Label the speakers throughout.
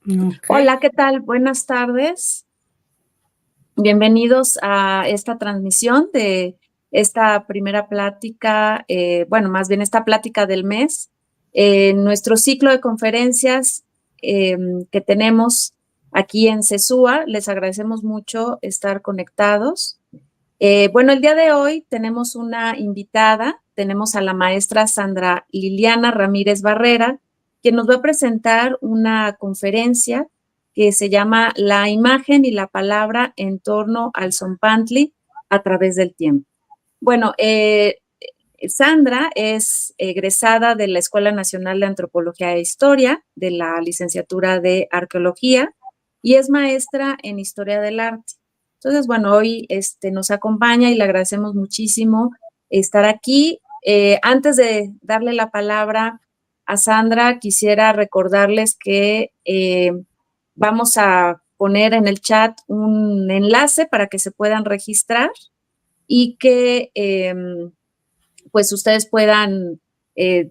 Speaker 1: Ok,
Speaker 2: Hola, ¿qué tal? Buenas tardes. Bienvenidos a esta transmisión de esta primera plática, bueno, más bien esta plática del mes, nuestro ciclo de conferencias que tenemos aquí en CESUA. Les agradecemos mucho estar conectados. Bueno, el día de hoy tenemos una invitada, tenemos a la maestra Sandra Liliana Ramírez Barrera, quien nos va a presentar una conferencia que se llama La imagen y la palabra en torno al Zompantli a través del tiempo. Bueno, Sandra es egresada de la Escuela Nacional de Antropología e Historia, de la licenciatura de Arqueología, y es maestra en Historia del Arte. Entonces, bueno, hoy nos acompaña y le agradecemos muchísimo estar aquí. Antes de darle la palabra a Sandra, quisiera recordarles que vamos a poner en el chat un enlace para que se puedan registrar y que pues ustedes puedan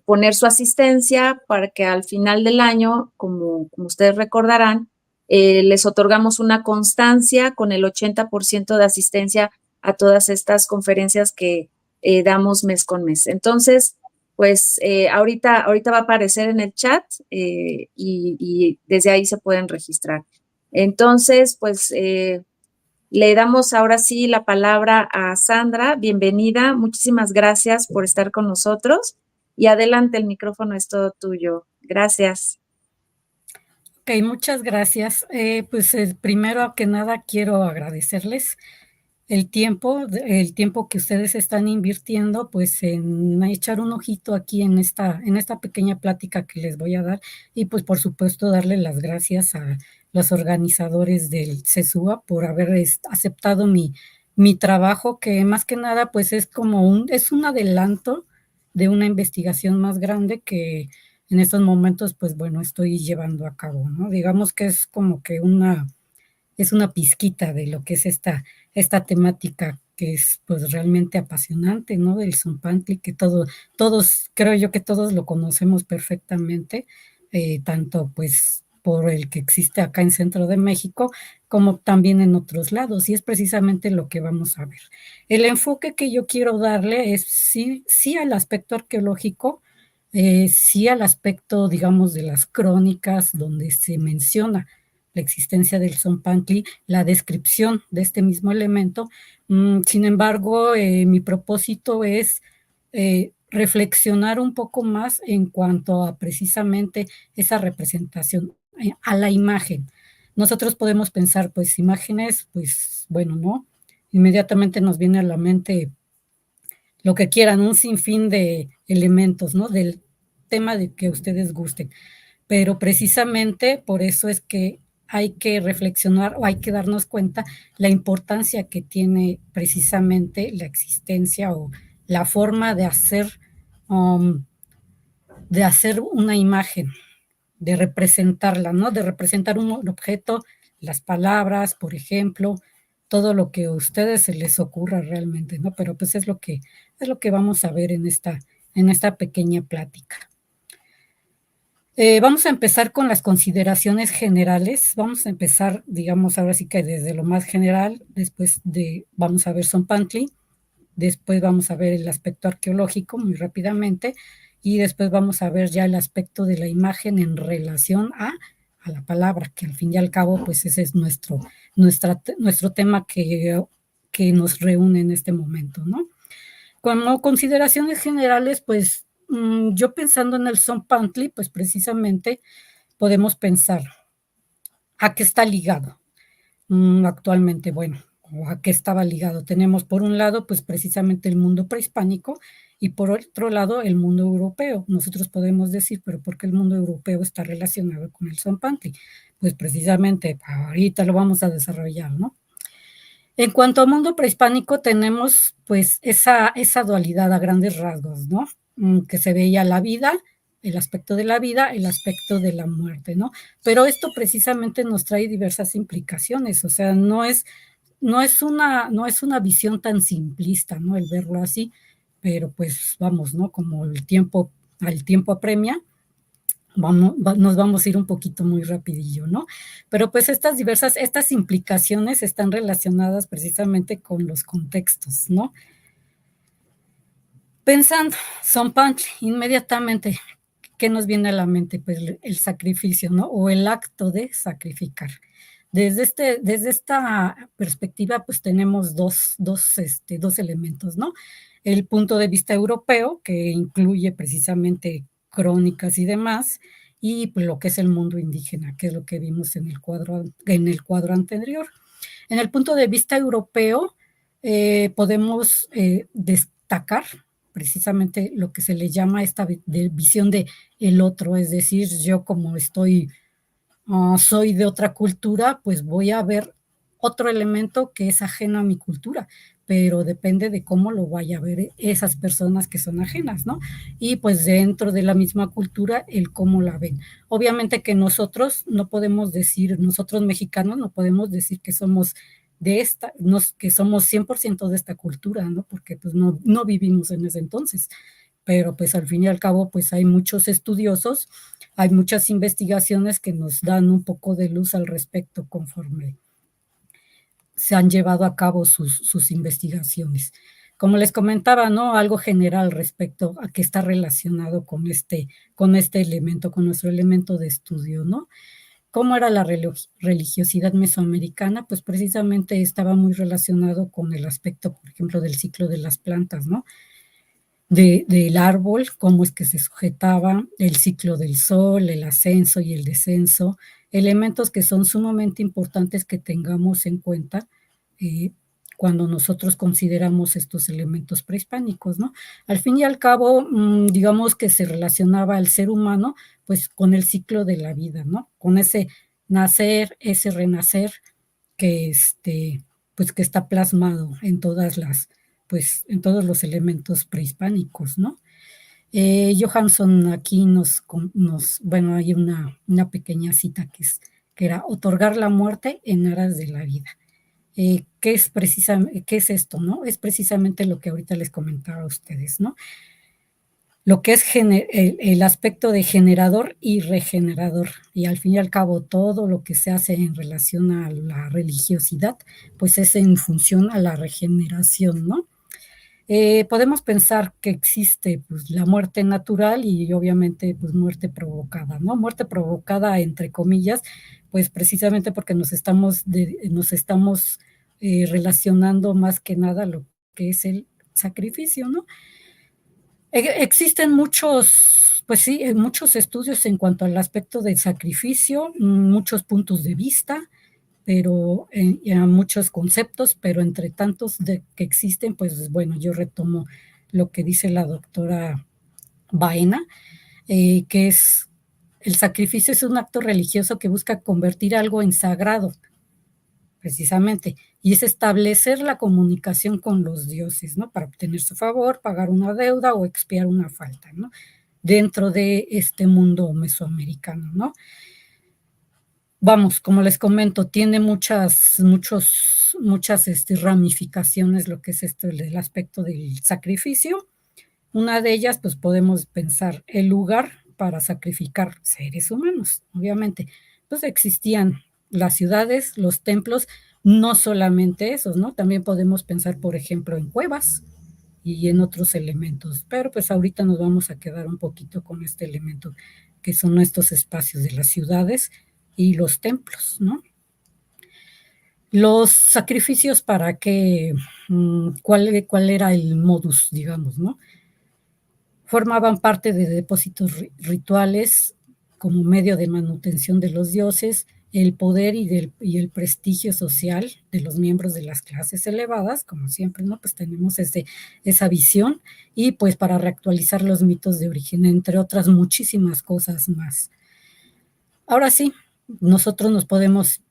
Speaker 2: poner su asistencia para que al final del año, como ustedes recordarán, les otorgamos una constancia con el 80% de asistencia a todas estas conferencias que damos mes con mes. Entonces, pues ahorita va a aparecer en el chat y desde ahí se pueden registrar. Entonces, pues le damos ahora sí la palabra a Sandra. Bienvenida, muchísimas gracias por estar con nosotros y adelante, el micrófono es todo tuyo. Gracias.
Speaker 1: ok, muchas gracias. Primero que nada quiero agradecerles el tiempo que ustedes están invirtiendo, pues en echar un ojito aquí en esta pequeña plática que les voy a dar y pues por supuesto darle las gracias a los organizadores del CESUA por haber aceptado mi trabajo, que más que nada pues es un adelanto de una investigación más grande que en estos momentos pues bueno estoy llevando a cabo, ¿no? Digamos que es como que es una pizquita de lo que es esta temática que es pues realmente apasionante, ¿no? Del Zompantli, que todos, creo yo que todos lo conocemos perfectamente, tanto pues por el que existe acá en Centro de México, como también en otros lados, y es precisamente lo que vamos a ver. El enfoque que yo quiero darle es sí al aspecto arqueológico, sí al aspecto, digamos, de las crónicas donde se menciona la existencia del Zompantli, la descripción de este mismo elemento. Sin embargo, mi propósito es reflexionar un poco más en cuanto a precisamente esa representación, a la imagen. Nosotros podemos pensar, pues, imágenes, pues, bueno, ¿no? Inmediatamente nos viene a la mente lo que quieran, un sinfín de elementos, ¿no? Del tema de que ustedes gusten, pero precisamente por eso es que hay que reflexionar o hay que darnos cuenta la importancia que tiene precisamente la existencia o la forma um, de hacer una imagen, de representarla, ¿no? De representar un objeto, las palabras, por ejemplo, todo lo que a ustedes se les ocurra realmente, ¿no? Pero pues es lo que vamos a ver en esta pequeña plática. Vamos a empezar con las consideraciones generales. Vamos a empezar, digamos, ahora sí que desde lo más general, vamos a ver Zompantli, después vamos a ver el aspecto arqueológico muy rápidamente, y después vamos a ver ya el aspecto de la imagen en relación a la palabra, que al fin y al cabo, pues ese es nuestro tema que nos reúne en este momento, ¿no? Como consideraciones generales, pues yo pensando en el Zompantli, pues precisamente podemos pensar a qué está ligado actualmente. Bueno, o a qué estaba ligado. Tenemos por un lado, pues precisamente el mundo prehispánico y por otro lado el mundo europeo. Nosotros podemos decir, pero ¿por qué el mundo europeo está relacionado con el Zompantli? Pues precisamente ahorita lo vamos a desarrollar, ¿no? En cuanto al mundo prehispánico, tenemos pues esa dualidad a grandes rasgos, ¿no? Que se veía la vida, el aspecto de la vida, el aspecto de la muerte, ¿no? Pero esto precisamente nos trae diversas implicaciones, o sea, no es una visión tan simplista, ¿no? El verlo así, pero pues vamos, ¿no? Como al tiempo apremia, nos vamos a ir un poquito muy rapidillo, ¿no? Pero pues estas implicaciones están relacionadas precisamente con los contextos, ¿no? Pensando, Zompantli, inmediatamente, ¿qué nos viene a la mente? Pues el sacrificio, ¿no? O el acto de sacrificar. Desde esta perspectiva, pues tenemos dos elementos, ¿no? El punto de vista europeo, que incluye precisamente crónicas y demás, y pues, lo que es el mundo indígena, que es lo que vimos en el cuadro anterior. En el punto de vista europeo, podemos destacar precisamente lo que se le llama esta visión de el otro, es decir, yo como soy de otra cultura, pues voy a ver otro elemento que es ajeno a mi cultura, pero depende de cómo lo vaya a ver esas personas que son ajenas, ¿no? Y pues dentro de la misma cultura, el cómo la ven. Obviamente que nosotros no podemos decir, nosotros mexicanos no podemos decir que somos que somos 100% de esta cultura, ¿no? Porque pues no vivimos en ese entonces, pero pues al fin y al cabo pues hay muchos estudiosos, hay muchas investigaciones que nos dan un poco de luz al respecto conforme se han llevado a cabo sus investigaciones. Como les comentaba, ¿no? Algo general respecto a qué está relacionado con este elemento, con nuestro elemento de estudio, ¿no? ¿Cómo era la religiosidad mesoamericana? Pues precisamente estaba muy relacionado con el aspecto, por ejemplo, del ciclo de las plantas, ¿no? Del árbol, cómo es que se sujetaba, el ciclo del sol, el ascenso y el descenso, elementos que son sumamente importantes que tengamos en cuenta eh, cuando nosotros consideramos estos elementos prehispánicos, ¿no? Al fin y al cabo, digamos que se relacionaba al ser humano, pues con el ciclo de la vida, ¿no? Con ese nacer, ese renacer que pues que está plasmado en pues en todos los elementos prehispánicos, ¿no? Johansson aquí bueno, hay una pequeña cita que era otorgar la muerte en aras de la vida. ¿Qué es esto, no? Es precisamente lo que ahorita les comentaba a ustedes, ¿no? Lo que es el aspecto de generador y regenerador. Y al fin y al cabo, todo lo que se hace en relación a la religiosidad, pues es en función a la regeneración, ¿no? Podemos pensar que existe pues, la muerte natural y obviamente pues muerte provocada, ¿no? Muerte provocada entre comillas, pues precisamente porque nos estamos relacionando más que nada lo que es el sacrificio, ¿no? Existen pues sí, muchos estudios en cuanto al aspecto del sacrificio, muchos puntos de vista, pero muchos conceptos, pero entre tantos que existen, pues bueno, yo retomo lo que dice la doctora Baena, que es el sacrificio es un acto religioso que busca convertir algo en sagrado, precisamente, y es establecer la comunicación con los dioses, ¿no? Para obtener su favor, pagar una deuda o expiar una falta, ¿no? Dentro de este mundo mesoamericano, ¿no? Vamos, como les comento, tiene muchas ramificaciones lo que es el aspecto del sacrificio. Una de ellas, pues podemos pensar el lugar para sacrificar seres humanos, obviamente. Pues existían las ciudades, los templos, no solamente esos, ¿no? También podemos pensar, por ejemplo, en cuevas y en otros elementos, pero pues ahorita nos vamos a quedar un poquito con este elemento que son estos espacios de las ciudades y los templos, ¿no? Los sacrificios para qué, cuál era el modus, digamos, ¿no? Formaban parte de depósitos rituales como medio de manutención de los dioses, el poder y el prestigio social de los miembros de las clases elevadas, como siempre, ¿no? Pues tenemos esa visión, y pues para reactualizar los mitos de origen, entre otras muchísimas cosas más. Ahora sí, nosotros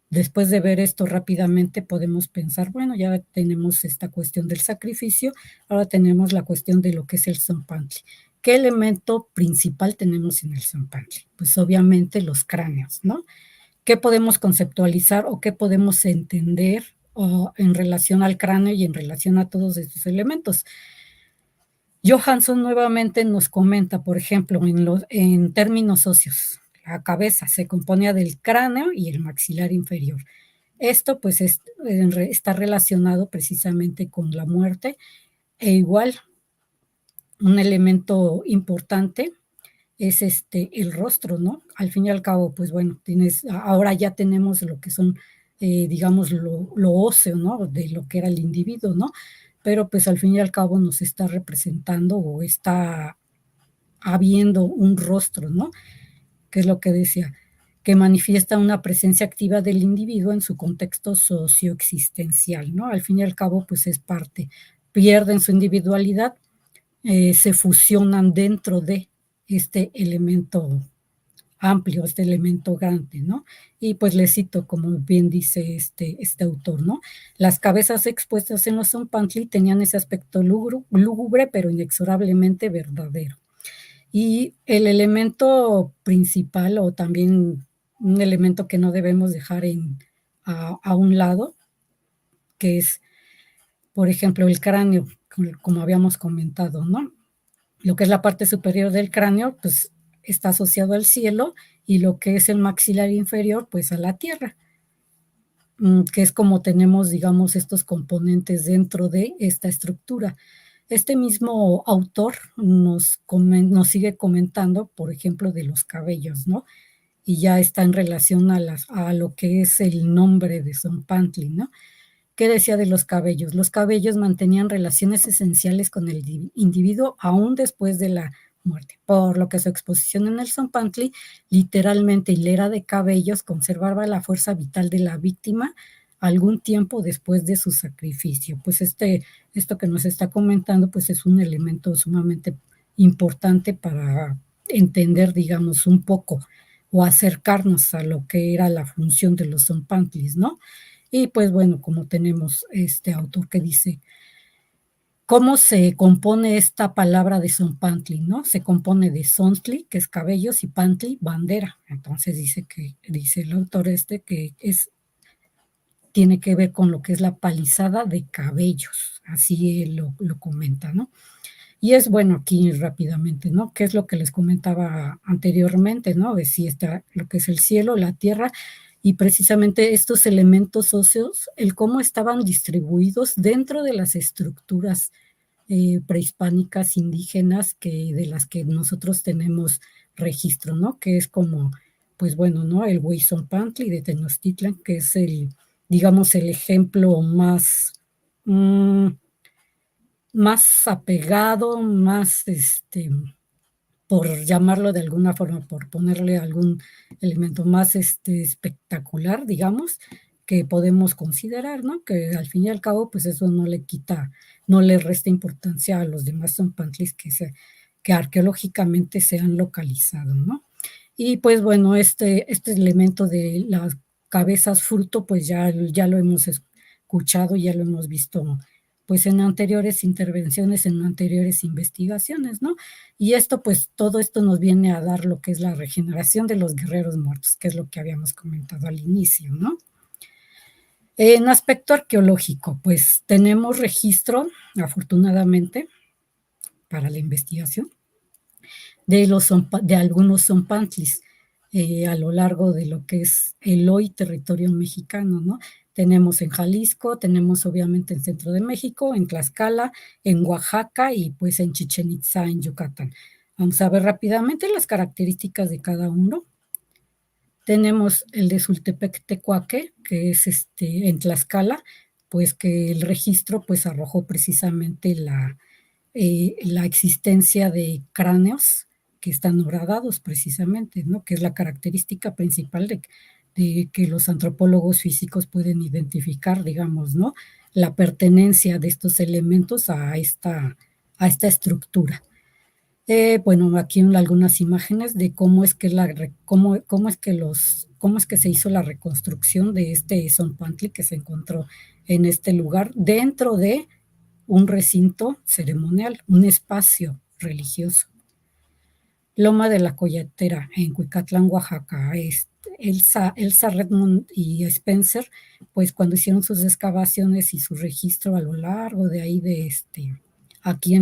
Speaker 1: después de ver esto rápidamente, podemos pensar, bueno, ya tenemos esta cuestión del sacrificio, ahora tenemos la cuestión de lo que es el Zompantli. ¿Qué elemento principal tenemos en el Zompantli? Pues obviamente los cráneos, ¿no? ¿Qué podemos conceptualizar o qué podemos entender en relación al cráneo y en relación a todos estos elementos? Johansson nuevamente nos comenta, por ejemplo, en términos óseos, la cabeza se componía del cráneo y el maxilar inferior. Esto pues está relacionado precisamente con la muerte e igual un elemento importante es el rostro, ¿no? Al fin y al cabo, pues bueno, ahora ya tenemos lo que son, digamos, lo óseo, ¿no? De lo que era el individuo, ¿no? Pero pues al fin y al cabo nos está representando o está habiendo un rostro, ¿no? Que es lo que decía, que manifiesta una presencia activa del individuo en su contexto socioexistencial, ¿no? Al fin y al cabo, pues es parte, pierden su individualidad, se fusionan dentro de este elemento amplio, este elemento grande, ¿no? Y pues le cito, como bien dice este autor, ¿no? Las cabezas expuestas en los Zompantli tenían ese aspecto lúgubre, pero inexorablemente verdadero. Y el elemento principal, o también un elemento que no debemos dejar a un lado, que es, por ejemplo, el cráneo, como habíamos comentado, ¿no? Lo que es la parte superior del cráneo, pues está asociado al cielo, y lo que es el maxilar inferior, pues a la tierra, que es como tenemos, digamos, estos componentes dentro de esta estructura. Este mismo autor nos sigue comentando, por ejemplo, de los cabellos, ¿no? Y ya está en relación a lo que es el nombre de Zompantli, ¿no? ¿Qué decía de los cabellos? Los cabellos mantenían relaciones esenciales con el individuo aún después de la muerte, por lo que su exposición en el Zompantli, literalmente hilera de cabellos, conservaba la fuerza vital de la víctima algún tiempo después de su sacrificio. Pues esto que nos está comentando, pues es un elemento sumamente importante para entender, digamos, un poco o acercarnos a lo que era la función de los Zompantlis, ¿no? Y pues bueno, como tenemos este autor que dice, ¿cómo se compone esta palabra de Zompantli, no? Se compone de Zontli, que es cabellos, y Pantli, bandera. Entonces dice el autor que tiene que ver con lo que es la palizada de cabellos. Así él lo comenta, ¿no? Y es bueno aquí rápidamente, ¿no? ¿Qué es lo que les comentaba anteriormente, ¿no? De si está lo que es el cielo, la tierra, y precisamente estos elementos óseos, el cómo estaban distribuidos dentro de las estructuras prehispánicas indígenas de las que nosotros tenemos registro, ¿no? Que es como, pues bueno, ¿no? El Huizompantli de Tenochtitlan, que es digamos, el ejemplo más apegado, más, por llamarlo de alguna forma, por ponerle algún elemento más espectacular, digamos, que podemos considerar, ¿no? Que al fin y al cabo, pues eso no le quita, no le resta importancia a los demás zompantlis que arqueológicamente se han localizado, ¿no? Y pues bueno, este elemento de las cabezas fruto, pues ya lo hemos escuchado, ya lo hemos visto pues en anteriores intervenciones, en anteriores investigaciones, ¿no? Y pues todo esto nos viene a dar lo que es la regeneración de los guerreros muertos, que es lo que habíamos comentado al inicio, ¿no? En aspecto arqueológico, pues tenemos registro, afortunadamente, para la investigación, de algunos zompantlis a lo largo de lo que es el hoy territorio mexicano, ¿no? Tenemos en Jalisco, tenemos obviamente en Centro de México, en Tlaxcala, en Oaxaca y pues en Chichen Itza, en Yucatán. Vamos a ver rápidamente las características de cada uno. Tenemos el de Sultepec Tecuaque, que es en Tlaxcala, pues que el registro pues arrojó precisamente la existencia de cráneos que están horadados precisamente, ¿no? Que es la característica principal de que los antropólogos físicos pueden identificar, digamos, ¿no? La pertenencia de estos elementos a esta estructura. Bueno, aquí algunas imágenes de cómo es que se hizo la reconstrucción de este Zompantli que se encontró en este lugar dentro de un recinto ceremonial, un espacio religioso. Loma de la Collatera, en Cuicatlán, Oaxaca. Elsa Redmond y Spencer, pues cuando hicieron sus excavaciones y su registro a lo largo de ahí aquí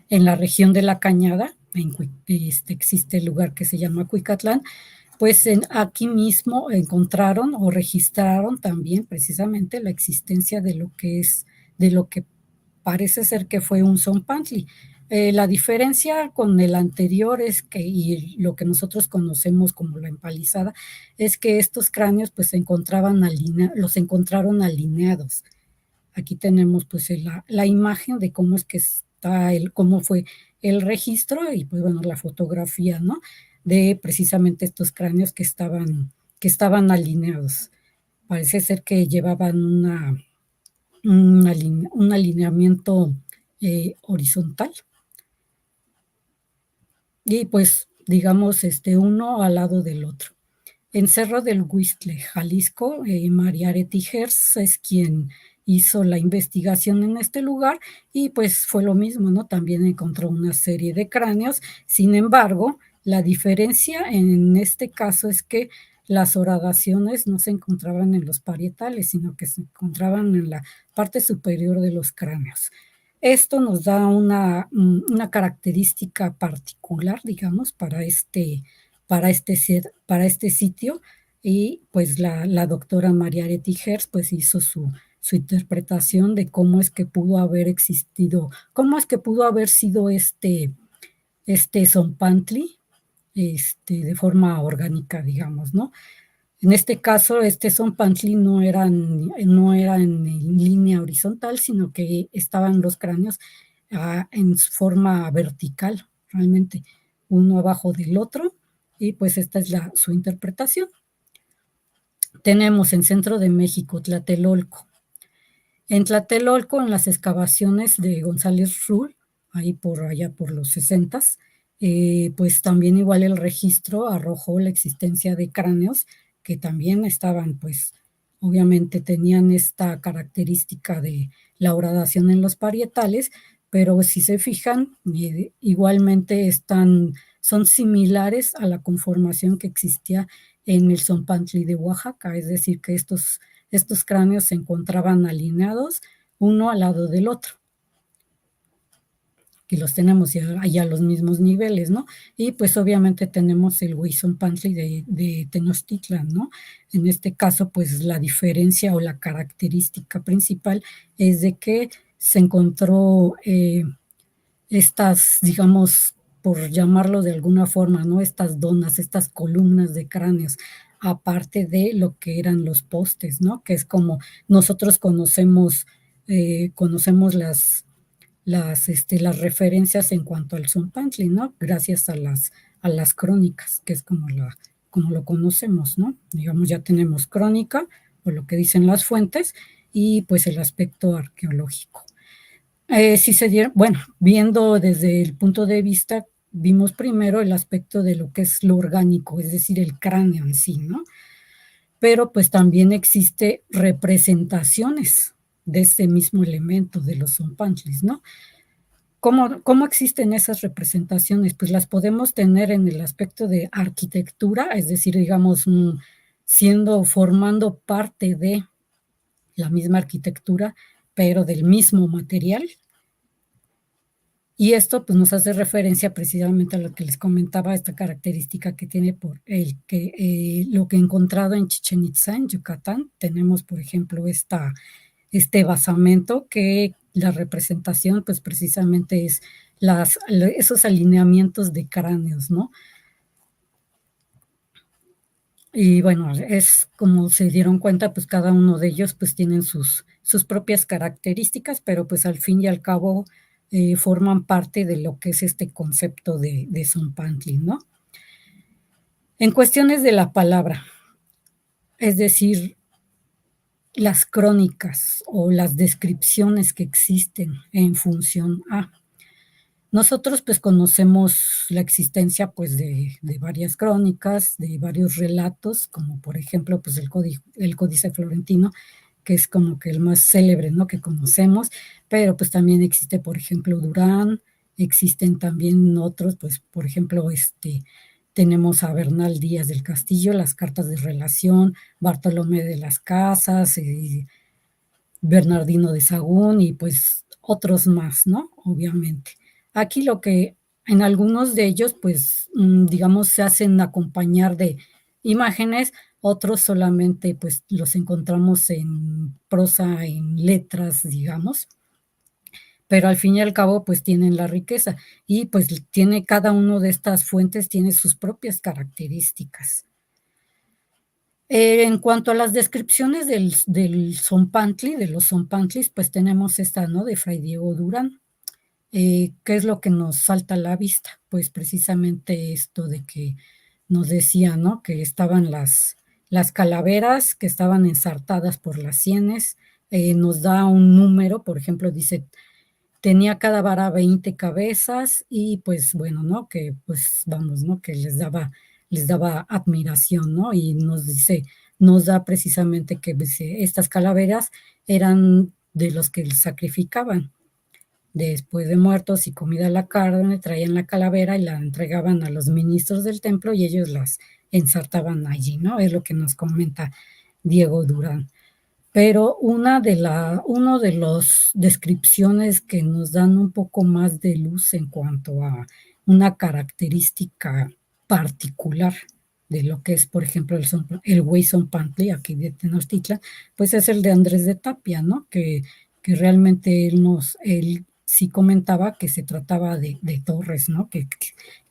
Speaker 1: en la región de La Cañada, existe el lugar que se llama Cuicatlán, pues aquí mismo encontraron o registraron también precisamente la existencia de lo que parece ser que fue un zompantli. La diferencia con el anterior es que, y lo que nosotros conocemos como la empalizada, es que estos cráneos pues los encontraron alineados. Aquí tenemos pues la imagen de cómo es que cómo fue el registro y pues bueno, la fotografía, ¿no? De precisamente estos cráneos que estaban alineados. Parece ser que llevaban un alineamiento horizontal. Y pues, digamos, uno al lado del otro. En Cerro del Huistle, Jalisco, María Aretijers es quien hizo la investigación en este lugar y pues fue lo mismo, ¿no? También encontró una serie de cráneos. Sin embargo, la diferencia en este caso es que las horadaciones no se encontraban en los parietales, sino que se encontraban en la parte superior de los cráneos. Esto nos da una característica particular, digamos, para este sitio y pues la doctora María Areti Gers pues hizo su interpretación de cómo es que pudo haber existido, cómo es que pudo haber sido este Zompantli de forma orgánica, digamos, ¿no? En este caso, este Zompantli no era en línea horizontal, sino que estaban los cráneos en forma vertical, realmente, uno abajo del otro, y pues esta es su interpretación. Tenemos en Centro de México, Tlatelolco. En Tlatelolco, en las excavaciones de González Rull, allá por los 60s, pues también igual el registro arrojó la existencia de cráneos que también estaban, pues, obviamente tenían esta característica de la horadación en los parietales, pero si se fijan, igualmente son similares a la conformación que existía en el Zompantli de Oaxaca, es decir, que estos cráneos se encontraban alineados uno al lado del otro. Y los tenemos ya a los mismos niveles, ¿no? Y pues obviamente tenemos el Huizonpantli de Tenochtitlan, ¿no? En este caso, pues la diferencia o la característica principal es de que se encontró estas, digamos, por llamarlo de alguna forma, ¿no? Estas donas, estas columnas de cráneos, aparte de lo que eran los postes, ¿no? Que es como nosotros conocemos las referencias en cuanto al Zompantli, ¿no? Gracias a las crónicas, que es como lo conocemos, ¿no? Digamos, ya tenemos crónica, o lo que dicen las fuentes, y pues el aspecto arqueológico. Si se dieron, bueno, viendo desde el punto de vista, vimos primero el aspecto de lo que es lo orgánico, es decir, el cráneo en sí, ¿no? Pero pues también existe representaciones de ese mismo elemento de los zompantlis, ¿no? ¿Cómo existen esas representaciones? Pues las podemos tener en el aspecto de arquitectura, es decir, digamos, formando parte de la misma arquitectura, pero del mismo material. Y esto pues, nos hace referencia precisamente a lo que les comentaba, esta característica que tiene lo que he encontrado en Chichén Itzá, en Yucatán. Tenemos, por ejemplo, este basamento que la representación pues precisamente es esos alineamientos de cráneos, ¿no? Y bueno, es como se dieron cuenta, pues cada uno de ellos pues tienen sus propias características, pero pues al fin y al cabo forman parte de lo que es este concepto de Zompantli, ¿no? En cuestiones de la palabra, es decir, las crónicas o las descripciones que existen en función a. Nosotros pues conocemos la existencia pues de varias crónicas, de varios relatos, como por ejemplo pues el Códice Florentino, que es como que el más célebre, ¿no? Que conocemos, pero pues también existe por ejemplo Durán, existen también otros, pues por ejemplo tenemos a Bernal Díaz del Castillo, las cartas de relación, Bartolomé de las Casas, Bernardino de Sahagún y pues otros más, ¿no? Obviamente. Aquí lo que en algunos de ellos, pues, digamos, se hacen acompañar de imágenes, otros solamente, pues, los encontramos en prosa, en letras, digamos, pero al fin y al cabo, pues, tienen la riqueza y, pues, tiene cada uno de estas fuentes tiene sus propias características. En cuanto a las descripciones del Zompantli, de los Zompantlis, pues, tenemos esta, ¿no?, de Fray Diego Durán. ¿Qué es lo que nos salta a la vista? Pues precisamente esto de que nos decía, ¿no? Que estaban las calaveras que estaban ensartadas por las sienes, nos da un número, por ejemplo, dice, tenía cada vara 20 cabezas y pues bueno, ¿no? Que pues vamos, ¿no? Que les daba admiración, ¿no? Y nos dice, nos da precisamente que dice, estas calaveras eran de los que sacrificaban. Después de muertos y comida la carne, traían la calavera y la entregaban a los ministros del templo y ellos las ensartaban allí, ¿no? Es lo que nos comenta Diego Durán. Pero uno de las descripciones que nos dan un poco más de luz en cuanto a una característica particular de lo que es, por ejemplo, el güey Zompantli, aquí de Tenochtitlan, pues es el de Andrés de Tapia, ¿no? Que realmente él sí comentaba que se trataba de torres, ¿no? Que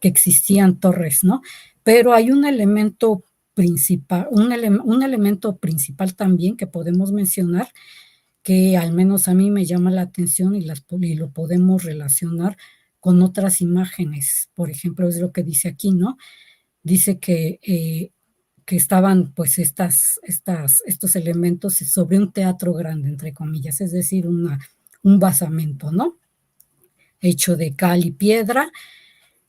Speaker 1: existían torres, ¿no? Pero hay un elemento principal, un elemento principal también que podemos mencionar, que al menos a mí me llama la atención y lo podemos relacionar con otras imágenes. Por ejemplo, es lo que dice aquí, ¿no? Dice que estaban pues estos elementos sobre un teatro grande, entre comillas, es decir, un basamento, ¿no? Hecho de cal y piedra,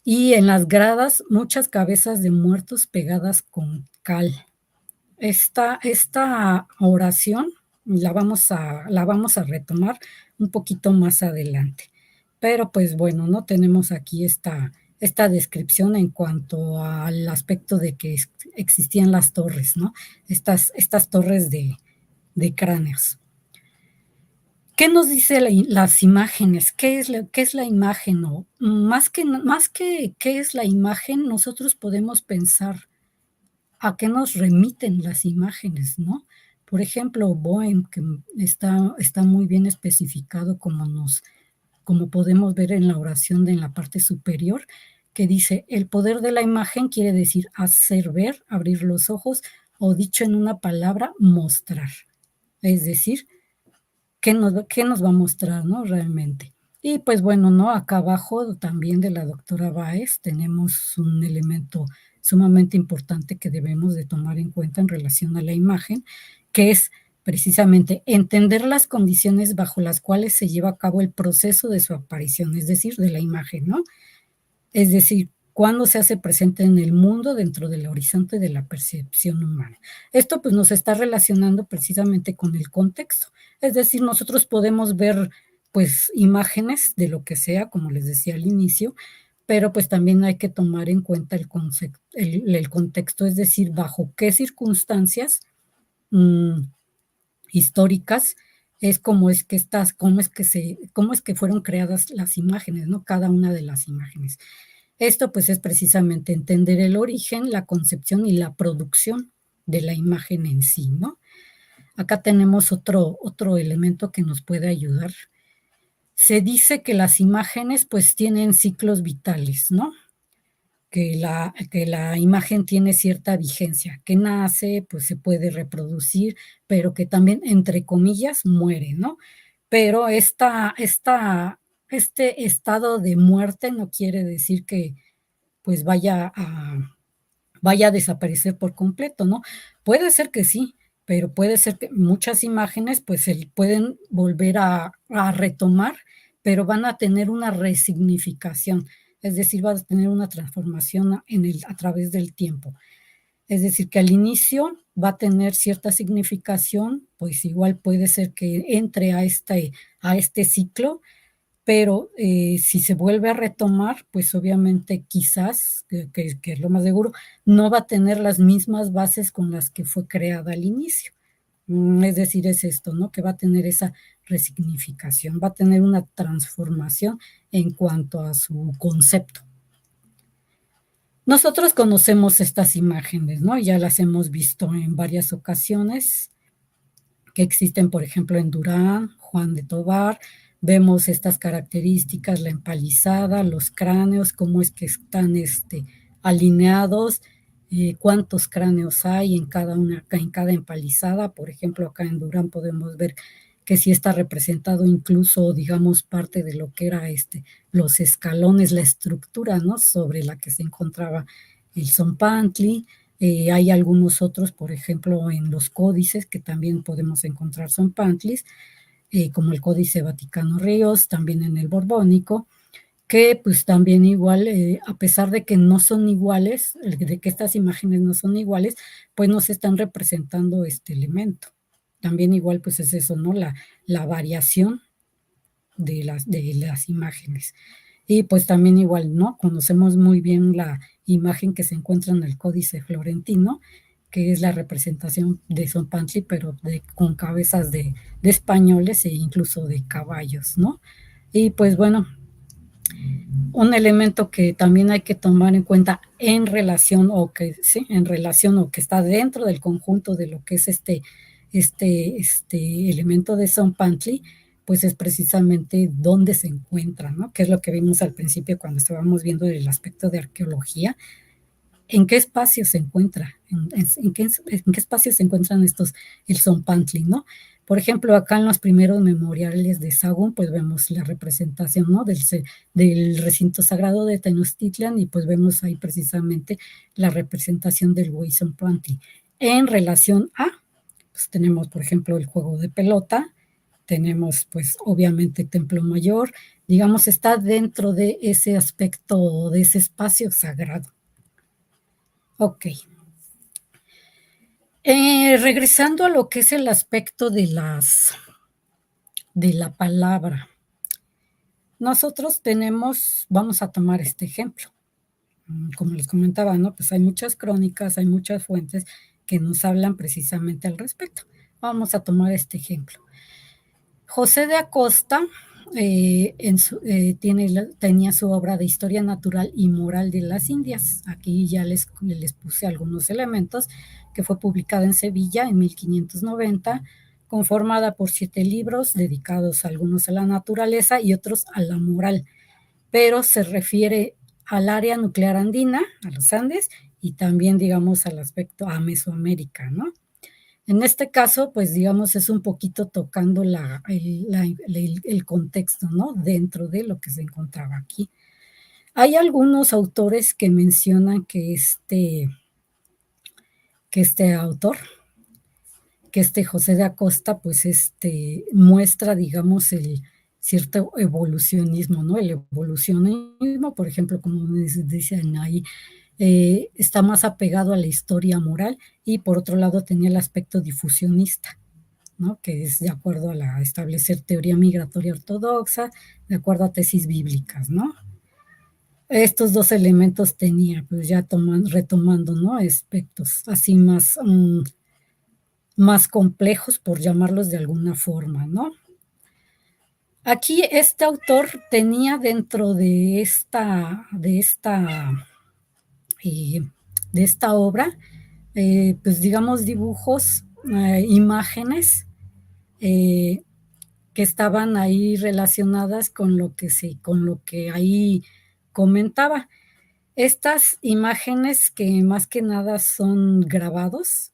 Speaker 1: y en las gradas muchas cabezas de muertos pegadas con cal. Esta oración la vamos a retomar un poquito más adelante. Pero pues bueno, no tenemos aquí esta descripción en cuanto al aspecto de que existían las torres, ¿no? Estas torres de cráneos. ¿Qué nos dice las imágenes? ¿Qué es la imagen? O más que qué es la imagen, nosotros podemos pensar a qué nos remiten las imágenes, ¿no? Por ejemplo, Boehm, que está muy bien especificado como podemos ver en la oración en la parte superior, que dice, el poder de la imagen quiere decir hacer ver, abrir los ojos, o dicho en una palabra, mostrar. Es decir, qué nos va a mostrar, ¿no? Realmente. Y pues bueno, ¿no? Acá abajo también de la doctora Báez tenemos un elemento sumamente importante que debemos de tomar en cuenta en relación a la imagen, que es precisamente entender las condiciones bajo las cuales se lleva a cabo el proceso de su aparición, es decir, de la imagen, ¿no? Es decir, cuando se hace presente en el mundo dentro del horizonte de la percepción humana. Esto pues nos está relacionando precisamente con el contexto, es decir, nosotros podemos ver pues imágenes de lo que sea, como les decía al inicio, pero pues también hay que tomar en cuenta el contexto, es decir, bajo qué circunstancias históricas es como es que cómo es que fueron creadas las imágenes, ¿no? Cada una de las imágenes. Esto pues es precisamente entender el origen, la concepción y la producción de la imagen en sí, ¿no? Acá tenemos otro elemento que nos puede ayudar. Se dice que las imágenes pues tienen ciclos vitales, ¿no? Que la imagen tiene cierta vigencia, que nace, pues se puede reproducir, pero que también, entre comillas, muere, ¿no? Pero este estado de muerte no quiere decir que pues vaya a desaparecer por completo, ¿no? Puede ser que sí, pero puede ser que muchas imágenes pues se pueden volver a retomar, pero van a tener una resignificación, es decir, va a tener una transformación a través del tiempo. Es decir, que al inicio va a tener cierta significación, pues igual puede ser que entre a este ciclo, pero si se vuelve a retomar, pues obviamente quizás, que es lo más seguro, no va a tener las mismas bases con las que fue creada al inicio. Es decir, es esto, ¿no? Que va a tener esa resignificación, va a tener una transformación en cuanto a su concepto. Nosotros conocemos estas imágenes, ¿no? Ya las hemos visto en varias ocasiones, que existen, por ejemplo, en Durán, Juan de Tovar. Vemos estas características, la empalizada, los cráneos, cómo es que están alineados, cuántos cráneos hay en cada empalizada. Por ejemplo, acá en Durán podemos ver que sí está representado incluso, digamos, parte de lo que era los escalones, la estructura, ¿no? Sobre la que se encontraba el Zompantli. Hay algunos otros, por ejemplo, en los códices que también podemos encontrar Zompantlis, como el Códice Vaticano Ríos, también en el Borbónico, que pues también igual, a pesar de que no son iguales, de que estas imágenes no son iguales, pues nos están representando este elemento. También igual pues es eso, ¿no? La variación de las imágenes. Y pues también igual, ¿no? Conocemos muy bien la imagen que se encuentra en el Códice Florentino, que es la representación de Zompantli, pero con cabezas de españoles e incluso de caballos, ¿no? Y pues bueno, un elemento que también hay que tomar en cuenta en relación o que está dentro del conjunto de lo que es este elemento de Zompantli, pues es precisamente dónde se encuentra, ¿no? Que es lo que vimos al principio cuando estábamos viendo el aspecto de arqueología. ¿En qué espacio se encuentra? ¿En qué espacio se encuentran el Zompantli, ¿no? Por ejemplo, acá en los primeros memoriales de Sahagún, pues vemos la representación, ¿no? Del recinto sagrado de Tenochtitlan, y pues vemos ahí precisamente la representación del buey Zompantli. En relación a, pues tenemos, por ejemplo, el juego de pelota, tenemos, pues, obviamente, Templo Mayor, digamos, está dentro de ese aspecto, de ese espacio sagrado. Ok. Regresando a lo que es el aspecto de la palabra. Nosotros vamos a tomar este ejemplo. Como les comentaba, ¿no? Pues hay muchas crónicas, hay muchas fuentes que nos hablan precisamente al respecto. Vamos a tomar este ejemplo. José de Acosta tenía su obra de Historia Natural y Moral de las Indias. Aquí ya les puse algunos elementos, que fue publicada en Sevilla en 1590, conformada por 7 libros dedicados algunos a la naturaleza y otros a la moral, pero se refiere al área nuclear andina, a los Andes, y también, digamos, al aspecto a Mesoamérica, ¿no? En este caso, pues digamos, es un poquito tocando el contexto, ¿no? Dentro de lo que se encontraba aquí. Hay algunos autores que mencionan que autor, que José de Acosta, pues muestra, digamos, el cierto evolucionismo, ¿no? El evolucionismo, por ejemplo, como dicen ahí, está más apegado a la historia moral, y por otro lado tenía el aspecto difusionista, ¿no? Que es de acuerdo a establecer teoría migratoria ortodoxa, de acuerdo a tesis bíblicas, ¿no? Estos dos elementos tenía, pues ya retomando, ¿no? Aspectos así más complejos, por llamarlos de alguna forma, ¿no? Aquí este autor tenía dentro de esta obra, pues digamos, dibujos, imágenes, que estaban ahí relacionadas con lo que ahí comentaba. Estas imágenes, que más que nada son grabados,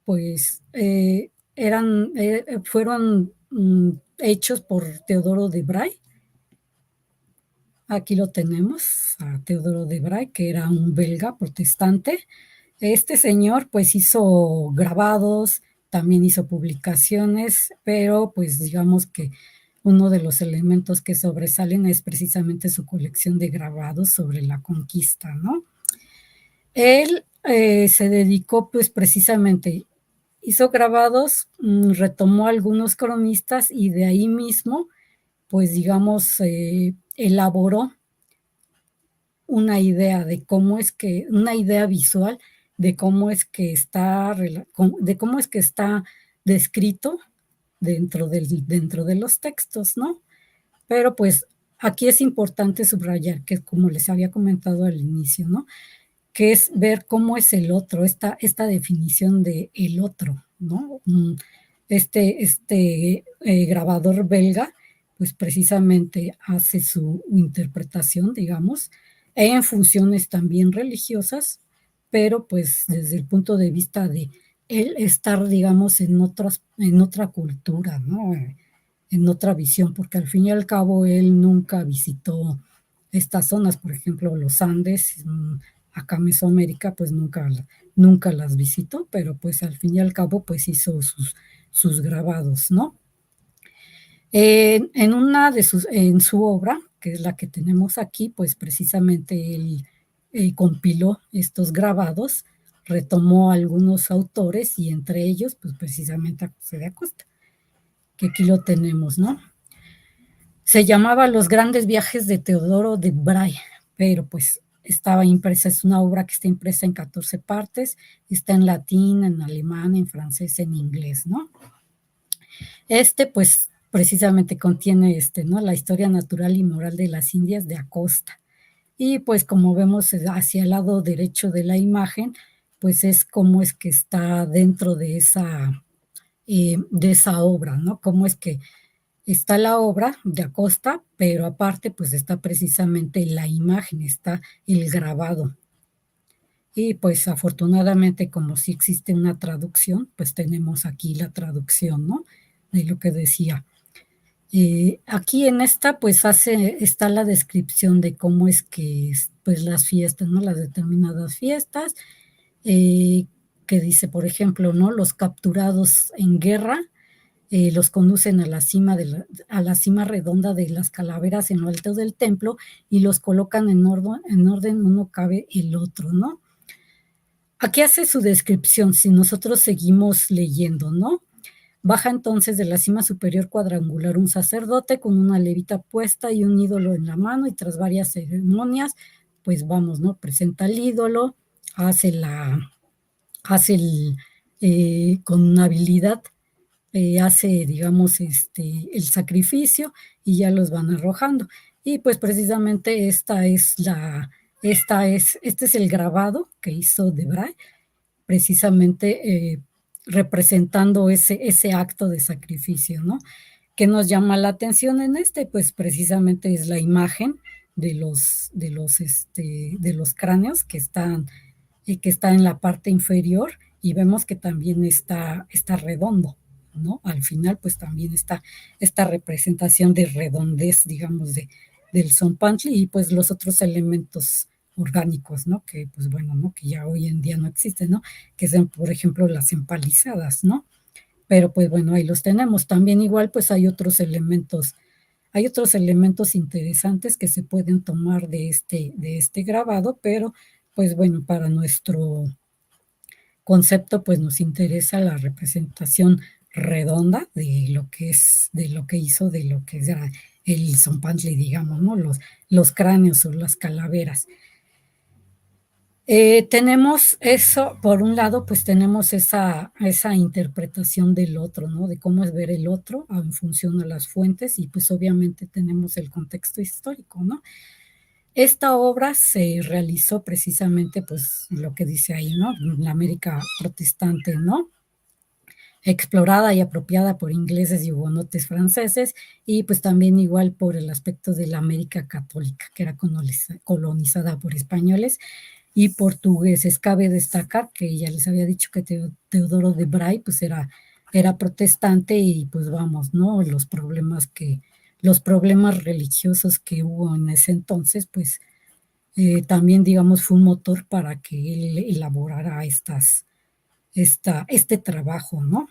Speaker 1: pues fueron hechos por Teodoro de Bray. Aquí lo tenemos, a Teodoro de Bray, que era un belga protestante. Este señor pues hizo grabados, también hizo publicaciones, pero pues digamos que uno de los elementos que sobresalen es precisamente su colección de grabados sobre la conquista, ¿no? Él se dedicó pues precisamente, hizo grabados, retomó algunos cronistas, y de ahí mismo pues digamos elaboró una idea una idea visual de cómo es que está descrito dentro de los textos, ¿no? Pero pues aquí es importante subrayar que, como les había comentado al inicio, ¿no? Que es ver cómo es el otro, esta definición de el otro, ¿no? Grabador belga, pues precisamente hace su interpretación, digamos, en funciones también religiosas, pero pues desde el punto de vista de él estar, digamos, en otra cultura, ¿no? En otra visión, porque al fin y al cabo él nunca visitó estas zonas, por ejemplo, los Andes, acá Mesoamérica, pues nunca las visitó, pero pues al fin y al cabo, pues hizo sus grabados, ¿no? En su obra, que es la que tenemos aquí, pues precisamente él compiló estos grabados, retomó algunos autores y entre ellos, pues precisamente a José de Acosta, que aquí lo tenemos, ¿no? Se llamaba Los grandes viajes de Teodoro de Bray, pero pues estaba impresa, es una obra que está impresa en 14 partes, está en latín, en alemán, en francés, en inglés, ¿no? Pues precisamente contiene ¿no? La historia natural y moral de las Indias de Acosta. Y pues como vemos hacia el lado derecho de la imagen, pues es cómo es que está dentro de esa obra, ¿no? Cómo es que está la obra de Acosta, pero aparte pues está precisamente la imagen, está el grabado. Y pues afortunadamente como sí existe una traducción, pues tenemos aquí la traducción, ¿no? De lo que decía. Aquí en esta pues está la descripción de cómo es que pues las fiestas, ¿no? Las determinadas fiestas, que dice, por ejemplo, ¿no? Los capturados en guerra, los conducen a la cima redonda de las calaveras en lo alto del templo y los colocan en orden uno cabe el otro, ¿no? Aquí hace su descripción, si nosotros seguimos leyendo, ¿no? Baja entonces de la cima superior cuadrangular un sacerdote con una levita puesta y un ídolo en la mano y tras varias ceremonias, pues vamos, ¿no? Presenta el ídolo, hace con habilidad hace, digamos, el sacrificio y ya los van arrojando. Y pues precisamente este es el grabado que hizo Debray, precisamente representando ese acto de sacrificio, ¿no? ¿Qué nos llama la atención en Pues precisamente es la imagen de los cráneos que está en la parte inferior y vemos que también está redondo, ¿no? Al final, pues también está esta representación de redondez, digamos, del Zompantli y pues los otros elementos orgánicos, ¿no? Que pues bueno, ¿no? Que ya hoy en día no existen, ¿no? Que son, por ejemplo, las empalizadas, ¿no? Pero pues bueno, ahí los tenemos. También igual, pues hay otros elementos interesantes que se pueden tomar de este grabado, pero pues bueno, para nuestro concepto, pues nos interesa la representación redonda de lo que hizo, de lo que era el Zompantli, digamos, ¿no? Los cráneos o las calaveras. Tenemos eso, por un lado, pues tenemos esa interpretación del otro, ¿no? De cómo es ver el otro en función a las fuentes y pues obviamente tenemos el contexto histórico, ¿no? Esta obra se realizó precisamente, pues, lo que dice ahí, ¿no? La América protestante, ¿no? Explorada y apropiada por ingleses y hugonotes franceses, y pues también igual por el aspecto de la América católica, que era colonizada por españoles y portugueses. Cabe destacar que ya les había dicho que Teodoro de Bray, pues era protestante y pues vamos, ¿no? Los problemas religiosos que hubo en ese entonces, pues también, digamos, fue un motor para que él elaborara este trabajo, ¿no?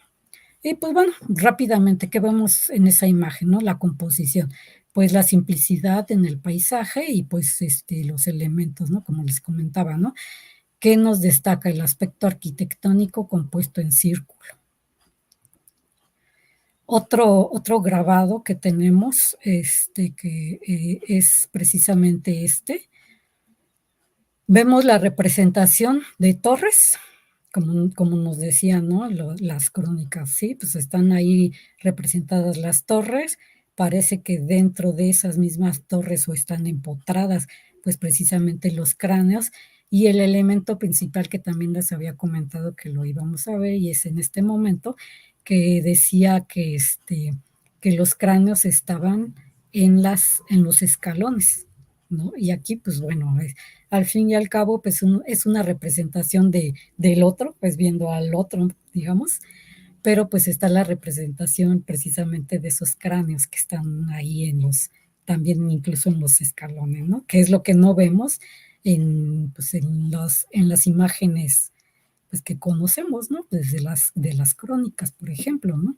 Speaker 1: Y pues bueno, rápidamente, ¿qué vemos en esa imagen, no? La composición, pues la simplicidad en el paisaje y pues los elementos, ¿no? Como les comentaba, ¿no? ¿Qué nos destaca? El aspecto arquitectónico compuesto en círculo. Otro grabado que tenemos, que es precisamente vemos la representación de torres como nos decían, ¿no? Las crónicas, sí, pues están ahí representadas las torres, parece que dentro de esas mismas torres o están empotradas, pues precisamente los cráneos, y el elemento principal que también les había comentado que lo íbamos a ver, y es en este momento, que decía que los cráneos estaban en los escalones, ¿no? Y aquí, pues bueno, al fin y al cabo, pues es una representación del otro, pues viendo al otro, digamos, pero pues está la representación precisamente de esos cráneos que están ahí también incluso en los escalones, ¿no? Que es lo que no vemos pues en las imágenes pues que conocemos, ¿no? Desde de las crónicas, por ejemplo, ¿no?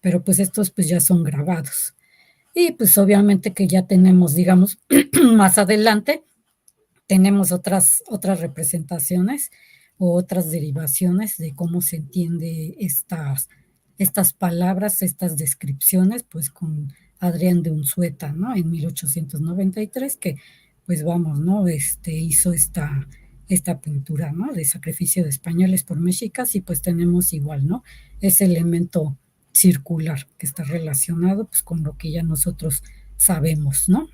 Speaker 1: Pero pues estos pues ya son grabados. Y pues obviamente que ya tenemos, digamos, más adelante, tenemos otras representaciones o otras derivaciones de cómo se entiende estas palabras, estas descripciones, pues con Adrián de Unzueta, ¿no? En 1893, que pues vamos, ¿no? Hizo esta pintura, ¿no? De sacrificio de españoles por mexicas, y pues tenemos igual, ¿no? Ese elemento circular que está relacionado pues con lo que ya nosotros sabemos, ¿no?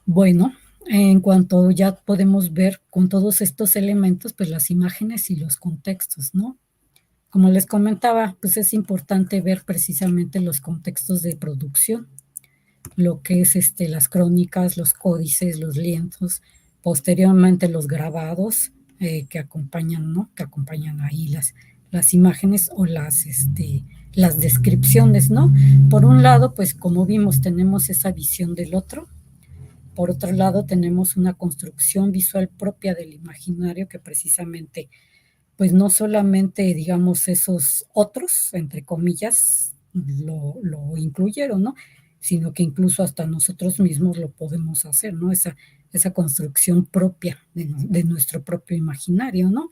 Speaker 1: Bueno, en cuanto ya podemos ver con todos estos elementos, pues las imágenes y los contextos, ¿no? Como les comentaba, pues es importante ver precisamente los contextos de producción, lo que es las crónicas, los códices, los lienzos, posteriormente los grabados que acompañan, ¿no? Que acompañan ahí las imágenes o las descripciones, ¿no? Por un lado, pues como vimos, tenemos esa visión del otro. Por otro lado, tenemos una construcción visual propia del imaginario que precisamente, pues no solamente, digamos, esos otros, entre comillas, lo incluyeron, ¿no? Sino que incluso hasta nosotros mismos lo podemos hacer, ¿no? Esa construcción propia de nuestro propio imaginario, ¿no?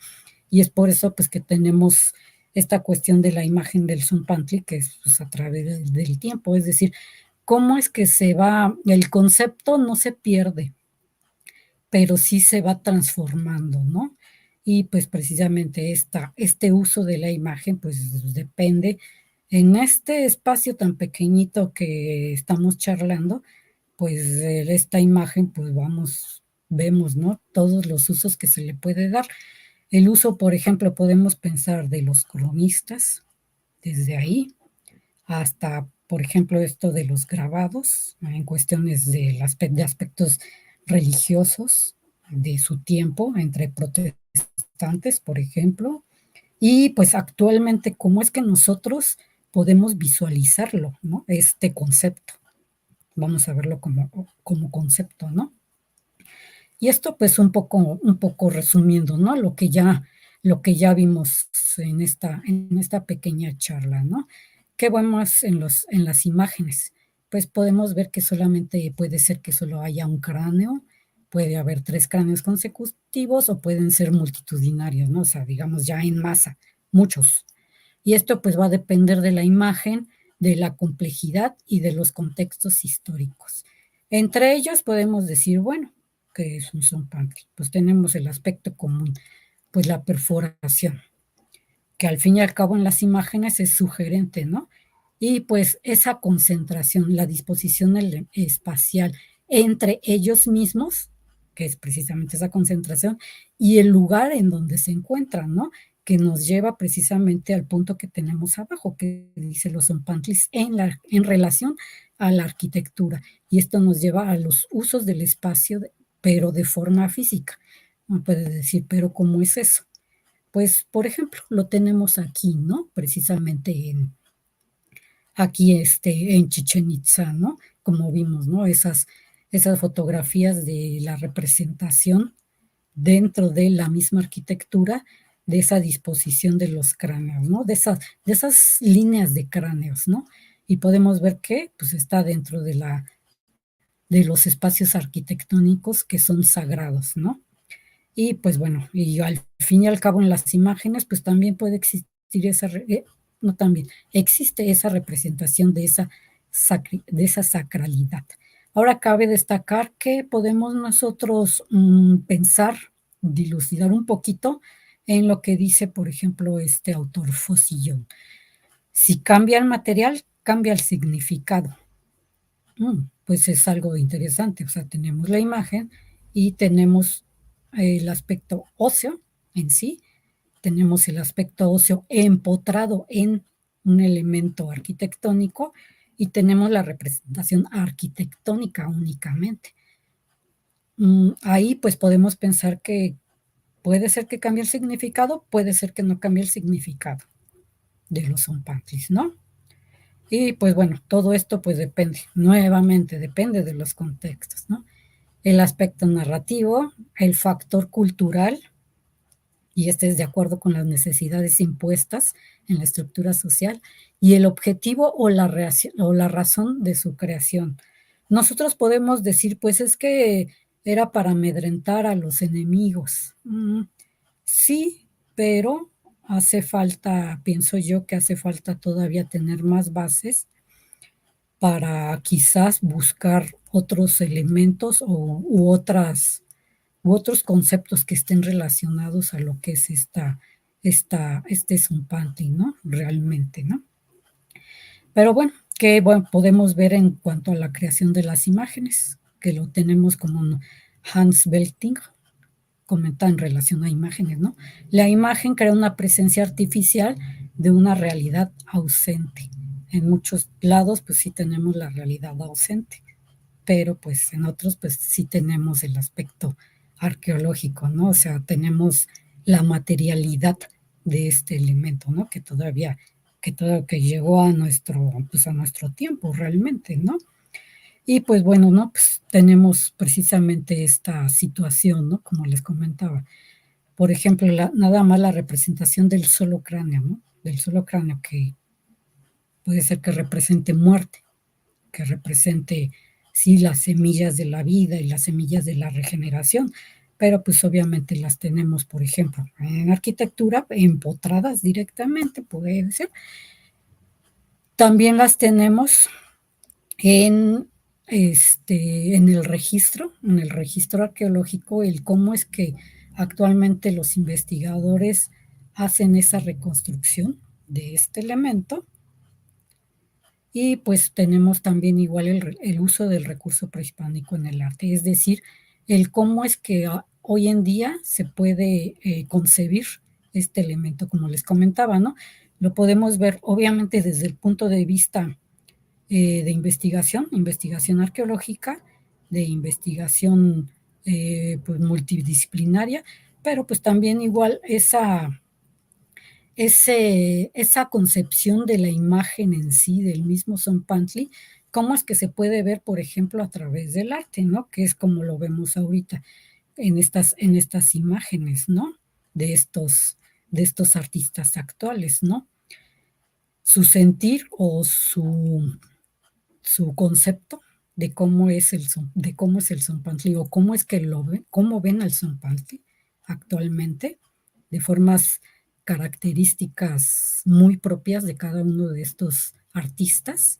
Speaker 1: Y es por eso, pues, que tenemos esta cuestión de la imagen del Zompantli, que es pues, a través del tiempo, es decir, cómo es que el concepto no se pierde, pero sí se va transformando, ¿no? Y pues precisamente este uso de la imagen, pues depende, en este espacio tan pequeñito que estamos charlando, pues esta imagen, pues vemos, ¿no? Todos los usos que se le puede dar. El uso, por ejemplo, podemos pensar de los cronistas, desde ahí, hasta, por ejemplo, esto de los grabados, en cuestiones de aspectos religiosos de su tiempo, entre protestantes, por ejemplo, y pues actualmente, ¿cómo es que nosotros podemos visualizarlo, ¿no? Este concepto. Vamos a verlo como concepto, ¿no? Y esto pues un poco resumiendo, ¿no? Lo que ya vimos en esta pequeña charla, ¿no? ¿Qué vemos en las imágenes? Pues podemos ver que solamente puede ser que solo haya un cráneo, puede haber 3 cráneos consecutivos o pueden ser multitudinarios, ¿no? O sea, digamos ya en masa, muchos. Y esto pues va a depender de la imagen, de la complejidad y de los contextos históricos. Entre ellos podemos decir, bueno, que es un zompantli. Pues tenemos el aspecto común, pues la perforación, que al fin y al cabo en las imágenes es sugerente, ¿no? Y pues esa concentración, la disposición espacial entre ellos mismos, que es precisamente esa concentración, y el lugar en donde se encuentran, ¿no? Que nos lleva precisamente al punto que tenemos abajo, que dice los zompantlis en relación a la arquitectura. Y esto nos lleva a los usos del espacio, pero de forma física. Uno puede decir, pero ¿cómo es eso? Pues, por ejemplo, lo tenemos aquí, ¿no? Precisamente aquí en Chichén Itzá, ¿no? Como vimos, ¿no? Esas fotografías de la representación dentro de la misma arquitectura de esa disposición de los cráneos, ¿no? De esas líneas de cráneos, ¿no? Y podemos ver que pues está dentro de los espacios arquitectónicos que son sagrados, ¿no? Y pues bueno, y al fin y al cabo en las imágenes, pues también puede existir no también, existe esa representación de esa sacralidad. Ahora cabe destacar que podemos nosotros pensar dilucidar un poquito en lo que dice, por ejemplo, este autor Fosillón. Si cambia el material, cambia el significado. Pues es algo interesante, o sea, tenemos la imagen y tenemos el aspecto óseo en sí, tenemos el aspecto óseo empotrado en un elemento arquitectónico y tenemos la representación arquitectónica únicamente. Ahí pues podemos pensar que puede ser que cambie el significado, puede ser que no cambie el significado de los zompantlis, ¿no? Y pues bueno, todo esto pues depende, nuevamente depende de los contextos, ¿no? El aspecto narrativo, el factor cultural, y este es de acuerdo con las necesidades impuestas en la estructura social, y el objetivo o la razón de su creación. Nosotros podemos decir, pues es que era para amedrentar a los enemigos. Sí, pero hace falta, pienso yo que hace falta todavía tener más bases para quizás buscar otros elementos u otros conceptos que estén relacionados a lo que es este Zumpantli, ¿no? Realmente, ¿no? Pero bueno, que bueno, podemos ver en cuanto a la creación de las imágenes, que lo tenemos como Hans Belting comenta en relación a imágenes, ¿no? La imagen crea una presencia artificial de una realidad ausente. En muchos lados, pues sí tenemos la realidad ausente, pero pues en otros, pues sí tenemos el aspecto arqueológico, ¿no? O sea, tenemos la materialidad de este elemento, ¿no? Que llegó pues a nuestro tiempo realmente, ¿no? Y pues bueno, ¿no? Pues tenemos precisamente esta situación, ¿no? Como les comentaba. Por ejemplo, nada más la representación del solo cráneo, ¿no? Del solo cráneo que puede ser que represente muerte, que represente, sí, las semillas de la vida y las semillas de la regeneración, pero pues obviamente las tenemos, por ejemplo, en arquitectura, empotradas directamente, puede ser. También las tenemos en, en el registro arqueológico, el cómo es que actualmente los investigadores hacen esa reconstrucción de este elemento. Y pues tenemos también igual el uso del recurso prehispánico en el arte, es decir, el cómo es que hoy en día se puede concebir este elemento, como les comentaba, ¿no? Lo podemos ver obviamente desde el punto de vista de investigación arqueológica, de investigación pues multidisciplinaria, pero pues también igual esa concepción de la imagen en sí, del mismo Zompantli, cómo es que se puede ver, por ejemplo, a través del arte, ¿no? Que es como lo vemos ahorita en estas imágenes, ¿no? De estos artistas actuales, ¿no? Su sentir o su concepto de cómo es el Zompantli o cómo es que lo ven, cómo ven al Zompantli actualmente, de formas características muy propias de cada uno de estos artistas,